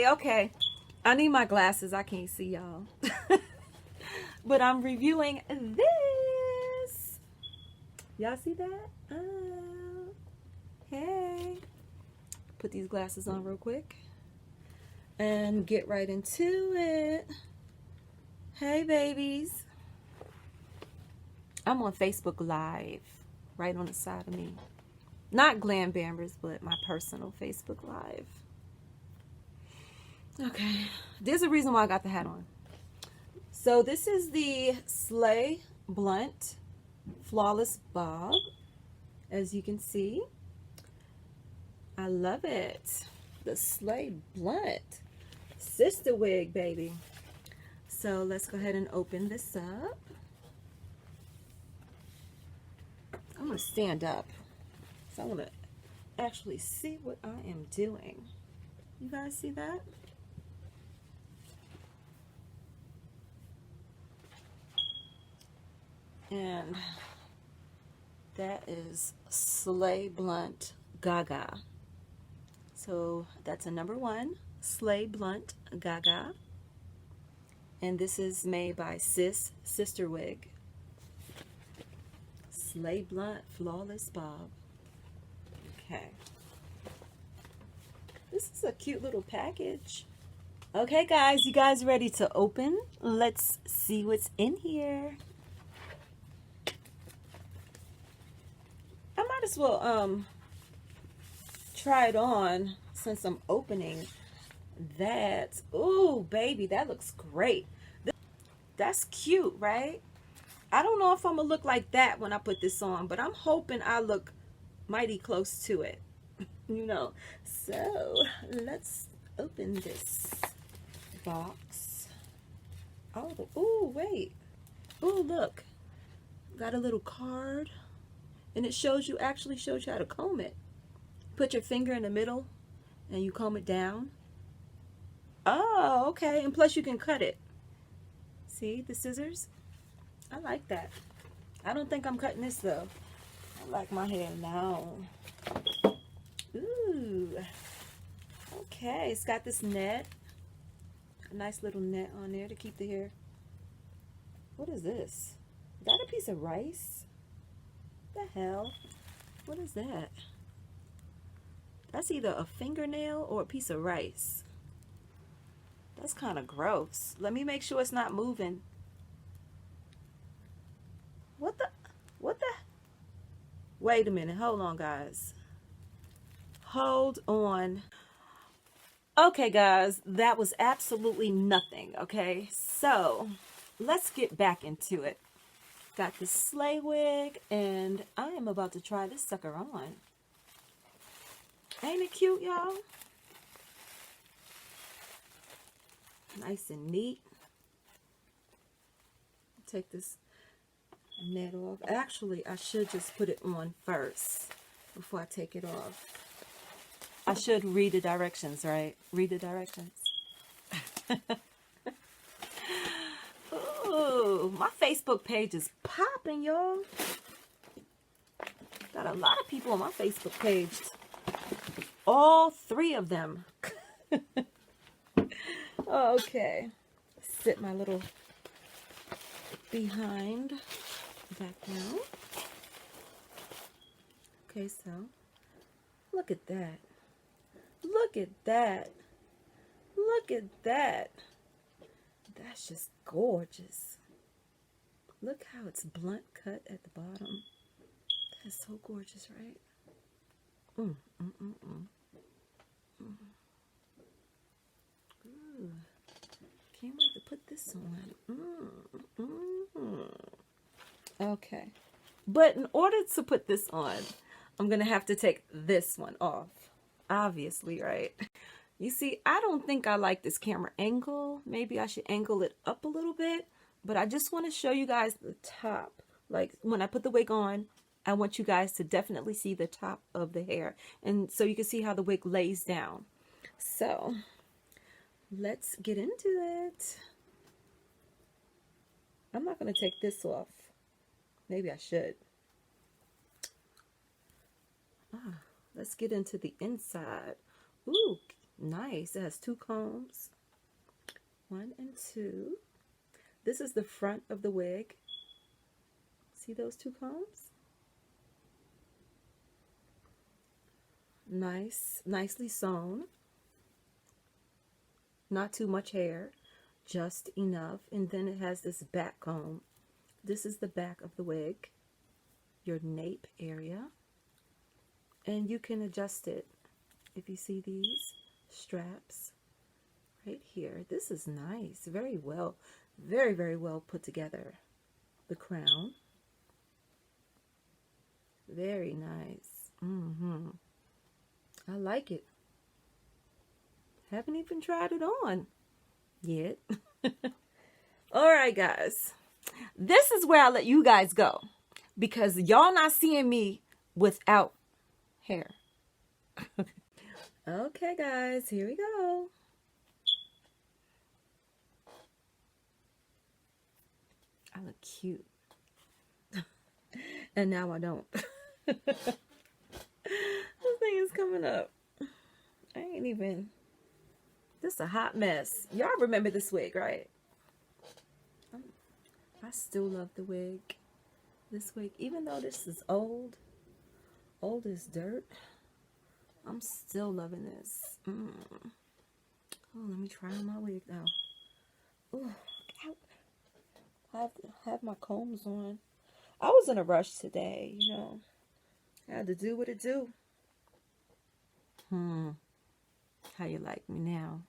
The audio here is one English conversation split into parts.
Okay. I need my glasses. I can't see y'all. But I'm reviewing this. Y'all see that? Hey. Put these glasses on real quick and get right into it. Hey, babies. I'm on Facebook Live, right on the side of me. Not Glam Bambers, but my personal Facebook Live. Okay, there's a reason why I got the hat on. So this is the Slay Blunt Flawless Bob, as you can see. I love it. The Slay Blunt Sister Wig, baby. So let's go ahead and open this up. I'm going to stand up, so I want to actually see what I am doing. You guys see that? And that is Slay Blunt Gaga. So that's a #1, Slay Blunt Gaga. And this is made by SIS Sister Wig. Slay Blunt Flawless Bob. Okay. This is a cute little package. Okay, guys, you guys ready to open? Let's see what's in here. I might as well try it on since I'm opening that. Ooh, baby, that looks great. That's cute, right? I don't know if I'm gonna look like that when I put this on, but I'm hoping I look mighty close to it, you know. So let's open this box. Oh, ooh, wait. Ooh, look, got a little card. And it actually shows you how to comb it. Put your finger in the middle and you comb it down. Oh, okay. And plus you can cut it. See the scissors? I like that. I don't think I'm cutting this though. I like my hair now. Ooh. Okay, it's got this net. A nice little net on there to keep the hair. What is this? Is that a piece of rice? The hell? What is that? That's either a fingernail or a piece of rice. That's kind of gross. Let me make sure it's not moving. What the? Wait a minute. Hold on, guys. Hold on. Okay, guys, that was absolutely nothing, okay? So, let's get back into it. Got this Slay wig, and I am about to try this sucker on. Ain't it cute, y'all? Nice and neat. Take this net off. Actually, I should just put it on first before I take it off. I should read the directions, right? Read the directions. Ooh, my Facebook page is popping, y'all. Got a lot of people on my Facebook page. All 3 of them. Okay. Sit my little behind back down. Okay, so look at that. Look at that. Look at that. That's just gorgeous. Look how it's blunt cut at the bottom. That is so gorgeous, right? Ooh. Can't wait to put this on. Okay. But in order to put this on, I'm going to have to take this one off. Obviously, right? You see, I don't think I like this camera angle. Maybe I should angle it up a little bit. But I just want to show you guys the top. Like when I put the wig on, I want you guys to definitely see the top of the hair. And so you can see how the wig lays down. So let's get into it. I'm not going to take this off. Maybe I should. Let's get into the inside. Ooh, Nice. It has 2 combs. 1 and 2. This is the front of the wig. See those 2 combs? Nice. Nicely sewn. Not too much hair. Just enough. And then it has this back comb. This is the back of the wig. Your nape area. And you can adjust it. If you see these straps right here. This is nice. Very well. Very, very well put together. The crown. Very nice. I like it. Haven't even tried it on yet. Alright guys. This is where I let you guys go. Because y'all not seeing me without hair. Okay guys, here we go. I look cute. And now I don't. This thing is coming up. I ain't even. This is a hot mess. Y'all remember this wig, right? I still love the wig. This wig, even though this is old as dirt, I'm still loving this. Oh, let me try on my wig now. Oh, I have my combs on. I was in a rush today, you know. I had to do what it do. How you like me now?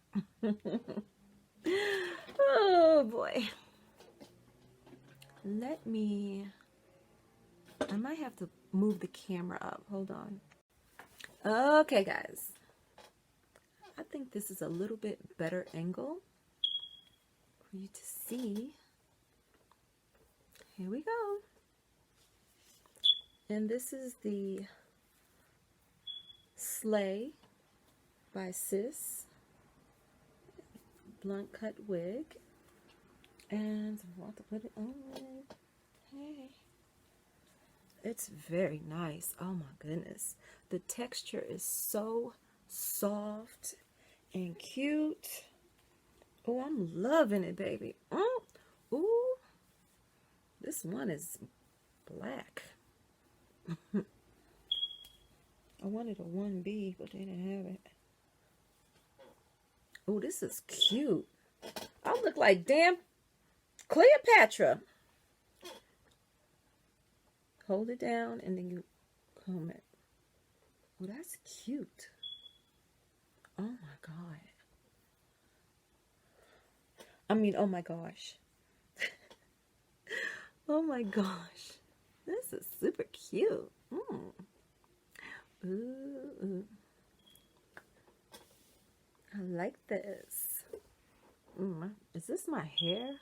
Oh boy. I might have to move the camera up. Hold on. Okay guys. I think this is a little bit better angle for you to see. Here we go. And this is the Slay by SIS blunt cut wig. And I want to put it on. Hey. It's very nice. Oh my goodness. The texture is so soft and cute. Oh, I'm loving it, baby. Ooh. This one is black. I wanted a 1B, but they didn't have it. Oh, this is cute. I look like damn Cleopatra. Hold it down and then you comb it. Oh, that's cute. Oh my God. I mean, oh my gosh. Oh my gosh. This is super cute. Ooh. I like this. Is this my hair?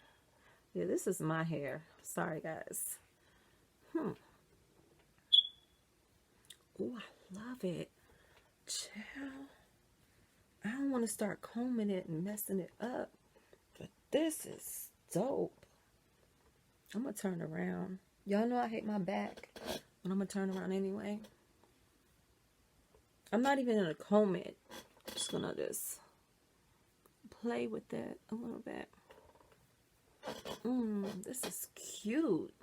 Yeah, this is my hair. Sorry, guys. Oh, I love it. Child. I don't want to start combing it and messing it up. But this is dope. I'm going to turn around. Y'all know I hate my back. But I'm going to turn around anyway. I'm not even going to comb it. I'm just going to just play with it a little bit. This is cute.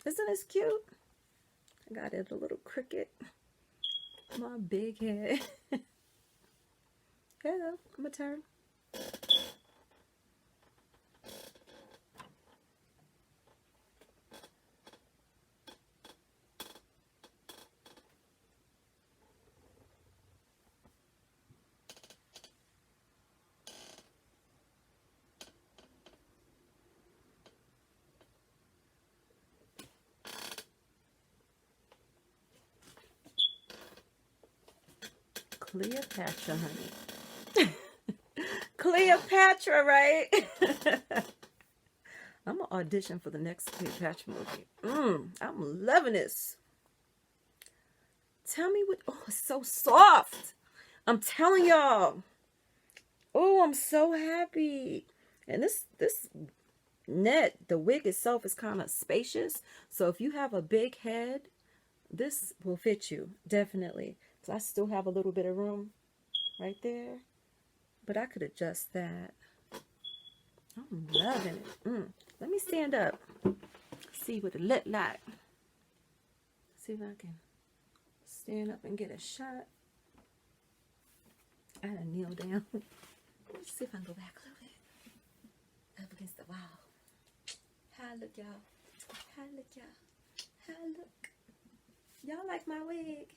Isn't this cute? I got it a little cricket. My big head. Hello, I'm going to turn. Cleopatra, honey. Cleopatra, right? I'm gonna audition for the next Cleopatra movie. I'm loving this. Tell me what. Oh, it's so soft. I'm telling y'all. Oh, I'm so happy. And this net, the wig itself is kind of spacious. So if you have a big head, this will fit you definitely. So I still have a little bit of room right there. But I could adjust that. I'm loving it. Let me stand up. See what it look like. See if I can stand up and get a shot. I gotta kneel down. Let's see if I can go back a little bit. Up against the wall. How I look, y'all? How I look, y'all? How I look? Y'all like my wig?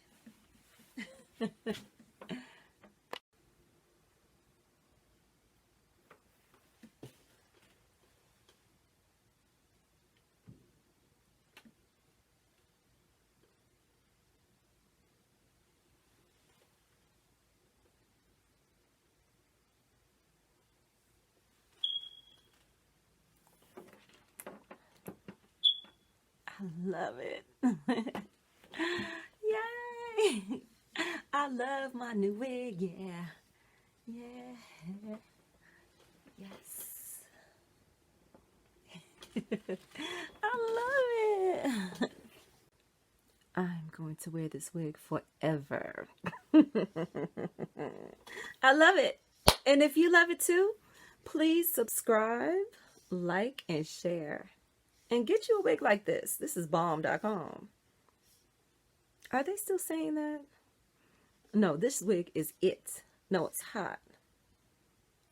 I love it. Yay! I love my new wig. Yeah. Yeah. Yes. I love it. I'm going to wear this wig forever. I love it. And if you love it too, please subscribe, like, and share. And get you a wig like this. This is bomb.com. Are they still saying that? No, this wig is it. No, it's hot.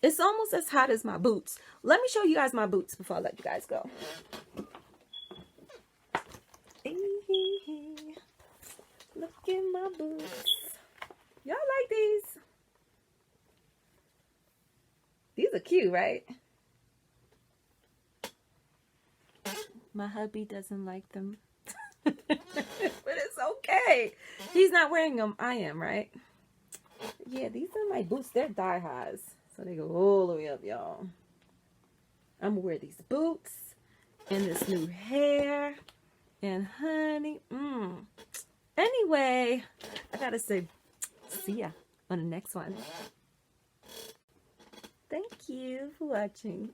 It's almost as hot as my boots. Let me show you guys my boots before I let you guys go. Look at my boots. Y'all like these? These are cute, right? My hubby doesn't like them. But it's okay. He's not wearing them. I am, right? Yeah, these are my boots. They're thigh highs. So they go all the way up, y'all. I'm going to wear these boots and this new hair. And honey, Anyway, I got to say, see ya on the next one. Thank you for watching.